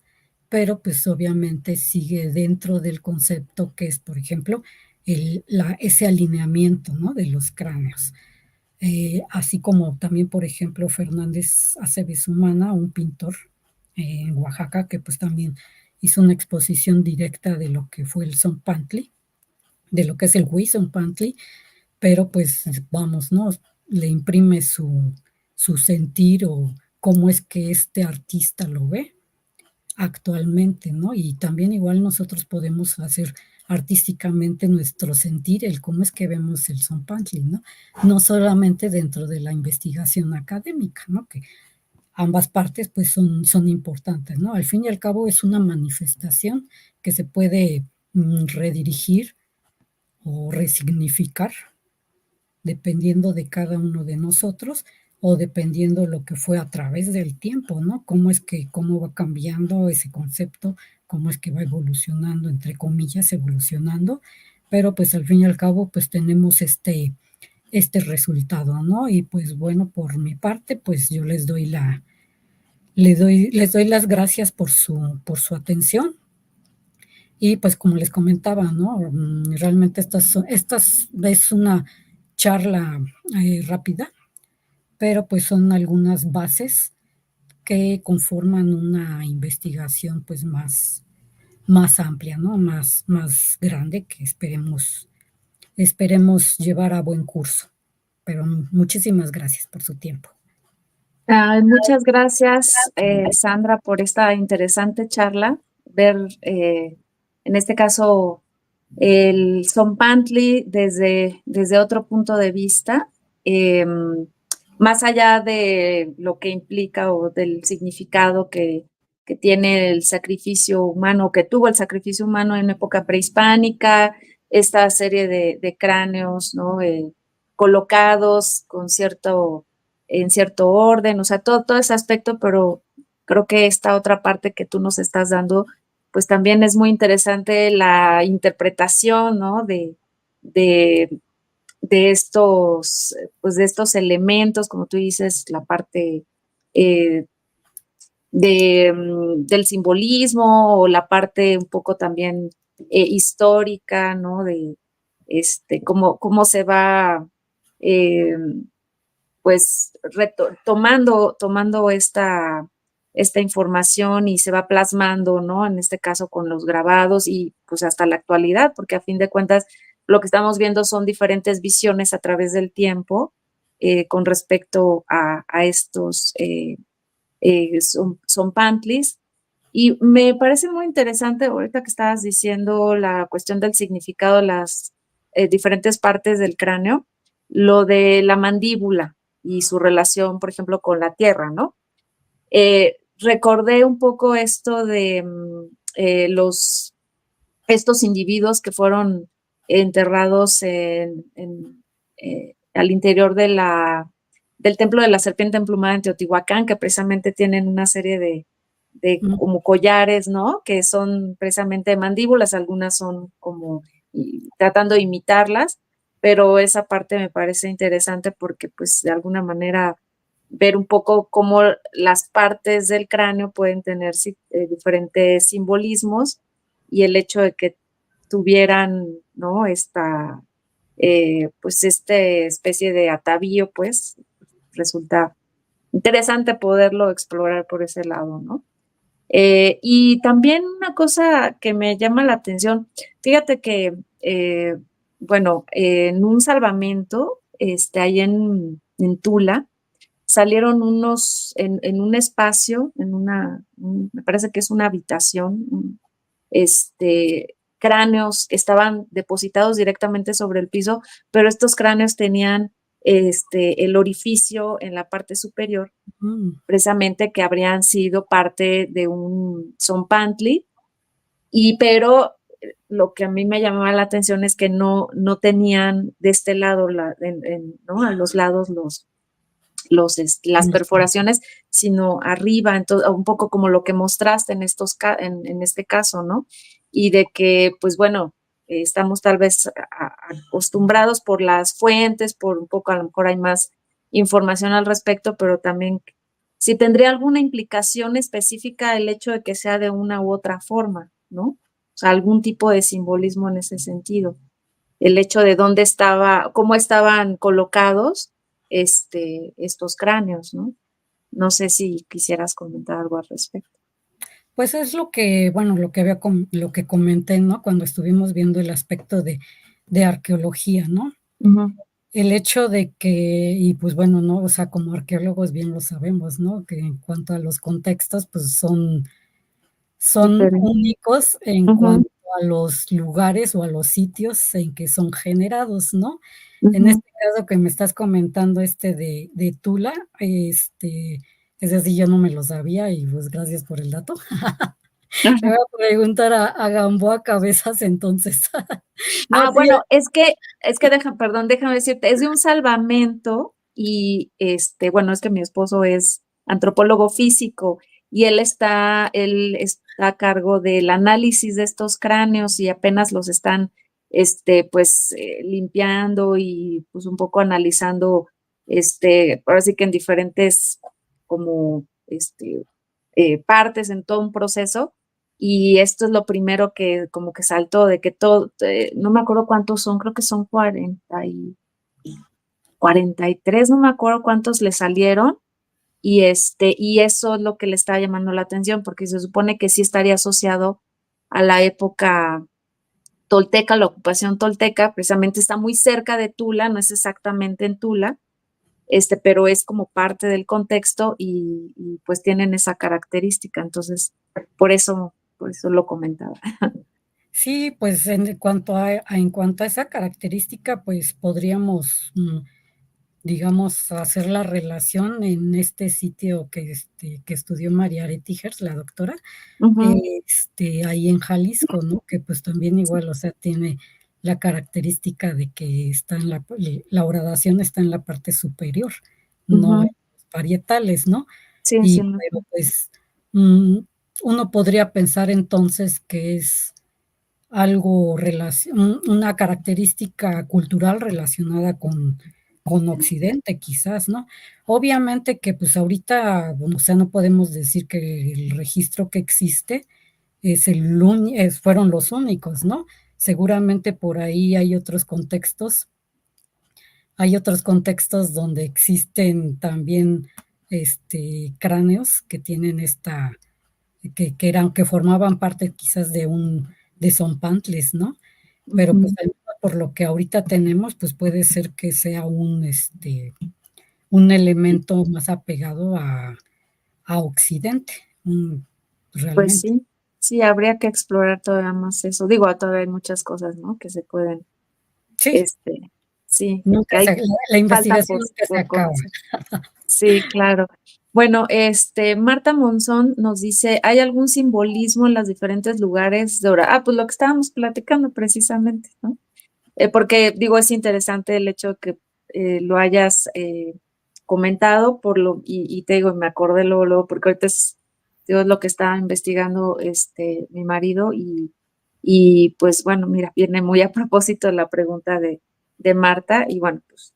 Speaker 1: pero pues obviamente sigue dentro del concepto que es, por ejemplo, ese alineamiento, ¿no? De los cráneos. Así como también, por ejemplo, Fernández Aceves Humana, un pintor en Oaxaca, que pues también hizo una exposición directa de lo que fue el Zompantli, de lo que es el Huizompantli, pero pues vamos, ¿no? Le imprime su sentir o cómo es que este artista lo ve actualmente, ¿no? Y también igual nosotros podemos hacer artísticamente nuestro sentir, el cómo es que vemos el Zompantli, ¿no? No solamente dentro de la investigación académica, ¿no? Que ambas partes pues son importantes, ¿no? Al fin y al cabo es una manifestación que se puede redirigir o resignificar dependiendo de cada uno de nosotros o dependiendo lo que fue a través del tiempo, ¿no? Cómo va cambiando ese concepto, cómo es que va evolucionando, entre comillas, evolucionando, pero pues al fin y al cabo, pues tenemos este resultado, ¿no? Y pues bueno, por mi parte, pues yo les doy las gracias por su atención. Y pues como les comentaba, ¿no? Realmente estas es una charla rápida, pero pues son algunas bases que conforman una investigación pues más amplia, ¿no? Más grande que esperemos llevar a buen curso. Pero muchísimas gracias por su tiempo.
Speaker 2: Muchas gracias, Sandra, por esta interesante charla. Ver, en este caso, el Zompantli desde otro punto de vista, más allá de lo que implica o del significado que tiene el sacrificio humano, que tuvo el sacrificio humano en época prehispánica, esta serie de cráneos, ¿no? Colocados en cierto orden, o sea, todo ese aspecto, pero creo que esta otra parte que tú nos estás dando, pues también es muy interesante la interpretación, ¿no? De, pues de estos elementos, como tú dices, la parte eh, del simbolismo o la parte un poco también histórica, ¿no? De cómo se va eh, pues tomando esta información y se va plasmando, ¿no? En este caso con los grabados y pues hasta la actualidad, porque a fin de cuentas lo que estamos viendo son diferentes visiones a través del tiempo con respecto a estos son pantlis. Y me parece muy interesante ahorita que estabas diciendo la cuestión del significado de las diferentes partes del cráneo, lo de la mandíbula y su relación, por ejemplo, con la tierra, ¿no? Recordé un poco esto de estos individuos que fueron enterrados al interior del templo de la serpiente emplumada en Teotihuacán, que precisamente tienen una serie de como collares, ¿no? Que son precisamente mandíbulas, algunas son como tratando de imitarlas, pero esa parte me parece interesante porque pues de alguna manera ver un poco cómo las partes del cráneo pueden tener diferentes simbolismos y el hecho de que tuvieran, ¿no? Pues especie de atavío, pues resulta interesante poderlo explorar por ese lado, ¿no? Y también una cosa que me llama la atención, fíjate que, bueno, en un salvamento, ahí en Tula, salieron en un espacio, me parece que es una habitación, cráneos que estaban depositados directamente sobre el piso, pero estos cráneos tenían el orificio en la parte superior, precisamente que habrían sido parte de un zompantli, pero lo que a mí me llamaba la atención es que no tenían de este lado, ¿no? A los lados las perforaciones, sino arriba, entonces, un poco como lo que mostraste en este caso, ¿no? Y de que, pues bueno, estamos tal vez acostumbrados por las fuentes, por un poco, a lo mejor hay más información al respecto, pero también si tendría alguna implicación específica el hecho de que sea de una u otra forma, ¿no? O sea, algún tipo de simbolismo en ese sentido. El hecho de cómo estaban colocados estos cráneos, ¿no? No sé si quisieras comentar algo al respecto.
Speaker 1: Pues es bueno, lo que comenté, ¿no? Cuando estuvimos viendo el aspecto de arqueología, ¿no?
Speaker 2: Uh-huh.
Speaker 1: El hecho de que, y pues bueno, ¿no? O sea, como arqueólogos bien lo sabemos, ¿no? Que en cuanto a los contextos, pues son únicos en
Speaker 2: Uh-huh.
Speaker 1: cuanto a los lugares o a los sitios en que son generados, ¿no?
Speaker 2: Uh-huh.
Speaker 1: En este caso que me estás comentando de Tula, es decir, yo no me lo sabía y pues gracias por el dato. Le voy a preguntar a Gamboa Cabezas entonces. No, sí,
Speaker 2: Bueno, perdón, déjame decirte, es de un salvamento y bueno, es que mi esposo es antropólogo físico y él está a cargo del análisis de estos cráneos y apenas los están, pues, limpiando y pues un poco analizando, ahora sí que en diferentes como, partes en todo un proceso. Y esto es lo primero que como que saltó, de que todo, no me acuerdo cuántos son, creo que son 40 43, no me acuerdo cuántos le salieron, y eso es lo que le está llamando la atención, porque se supone que sí estaría asociado a la época tolteca, la ocupación tolteca, precisamente está muy cerca de Tula, no es exactamente en Tula, pero es como parte del contexto y pues tienen esa característica, entonces por eso lo comentaba.
Speaker 1: Sí, pues en cuanto a esa característica, pues podríamos, digamos, hacer la relación en este sitio que estudió María Aretijers, la doctora,
Speaker 2: Ujú,
Speaker 1: ahí en Jalisco, ¿no? Que pues también igual, o sea, tiene la característica de que está la horadación está en la parte superior, no en
Speaker 2: ujú.
Speaker 1: los parietales, ¿no?
Speaker 2: Sí, sí,
Speaker 1: Y
Speaker 2: no.
Speaker 1: pero pues mm, uno podría pensar entonces que es algo, una característica cultural relacionada con Occidente, quizás, ¿no? Obviamente que pues ahorita, bueno, o sea, no podemos decir que el registro que existe fueron los únicos, ¿no? Seguramente por ahí hay otros contextos donde existen también cráneos que tienen que formaban parte quizás de Zompantles, ¿no? Pero pues
Speaker 2: Ujú.
Speaker 1: por lo que ahorita tenemos, pues puede ser que sea un elemento más apegado a Occidente,
Speaker 2: Pues
Speaker 1: realmente.
Speaker 2: sí, sí, habría que explorar todavía más eso. Digo, todavía hay muchas cosas, ¿no? Que se pueden,
Speaker 1: Sí,
Speaker 2: este, sí, que
Speaker 1: nunca
Speaker 2: hay,
Speaker 1: la
Speaker 2: falta
Speaker 1: investigación nunca se
Speaker 2: por
Speaker 1: acaba.
Speaker 2: conocer. Sí, claro. Bueno, Marta Monzón nos dice, ¿hay algún simbolismo en los diferentes lugares de oración? Ah, pues lo que estábamos platicando precisamente, ¿no? Porque digo, es interesante el hecho que lo hayas comentado y te digo, me acordé luego, porque ahorita digo, es lo que estaba investigando mi marido y pues bueno, mira, viene muy a propósito la pregunta de Marta y bueno, pues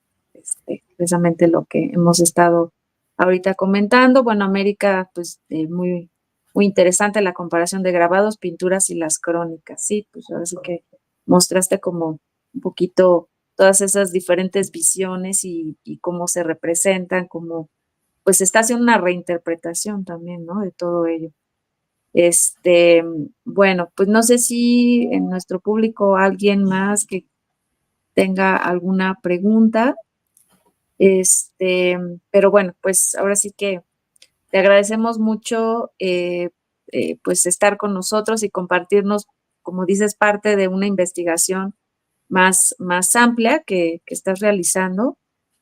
Speaker 2: precisamente lo que hemos estado ahorita comentando. Bueno, América, pues muy, muy interesante la comparación de grabados, pinturas y las crónicas, sí, pues ahora sí que mostraste como un poquito todas esas diferentes visiones y cómo se representan, cómo pues se está haciendo una reinterpretación también, ¿no? De todo ello. Este, bueno, pues no sé si en nuestro público alguien más que tenga alguna pregunta, este, pero bueno, pues ahora sí que te agradecemos mucho pues estar con nosotros y compartirnos, como dices, parte de una investigación más amplia que estás realizando,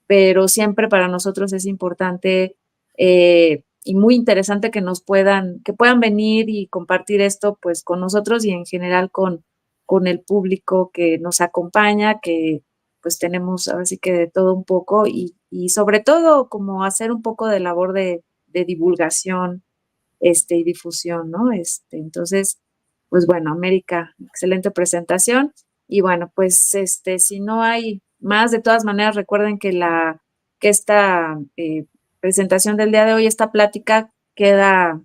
Speaker 2: pero siempre para nosotros es importante y muy interesante que puedan venir y compartir esto pues con nosotros y en general con el público que nos acompaña, que pues tenemos ahora sí que de todo un poco y sobre todo como hacer un poco de labor de divulgación y difusión, ¿no? Entonces, pues bueno, América, excelente presentación. Y bueno, pues si no hay más, de todas maneras, recuerden que esta presentación del día de hoy, esta plática queda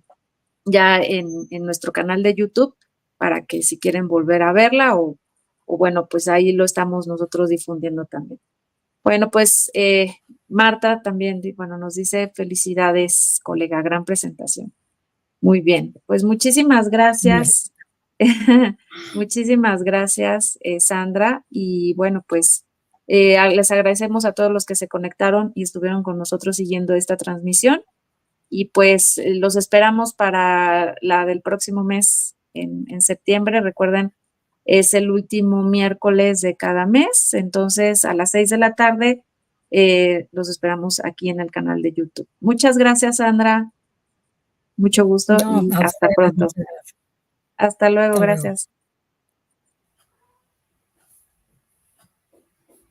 Speaker 2: ya en nuestro canal de YouTube para que si quieren volver a verla o bueno, pues ahí lo estamos nosotros difundiendo también. Bueno, pues Marta también, bueno, nos dice felicidades, colega, gran presentación. Muy bien, pues muchísimas
Speaker 1: Bueno,
Speaker 2: gracias. Muchísimas gracias, Sandra. Y bueno, pues les agradecemos a todos los que se conectaron y estuvieron con nosotros siguiendo esta transmisión. Y pues los esperamos para la del próximo mes, en septiembre. Recuerden, es el último miércoles de cada mes. Entonces, a las 6 de la tarde, los esperamos aquí en el canal de YouTube. Muchas gracias, Sandra. Mucho gusto
Speaker 1: no,
Speaker 2: y
Speaker 1: a
Speaker 2: hasta
Speaker 1: ustedes,
Speaker 2: pronto.
Speaker 1: muchas gracias.
Speaker 2: Hasta luego,
Speaker 1: Hasta luego.
Speaker 2: gracias.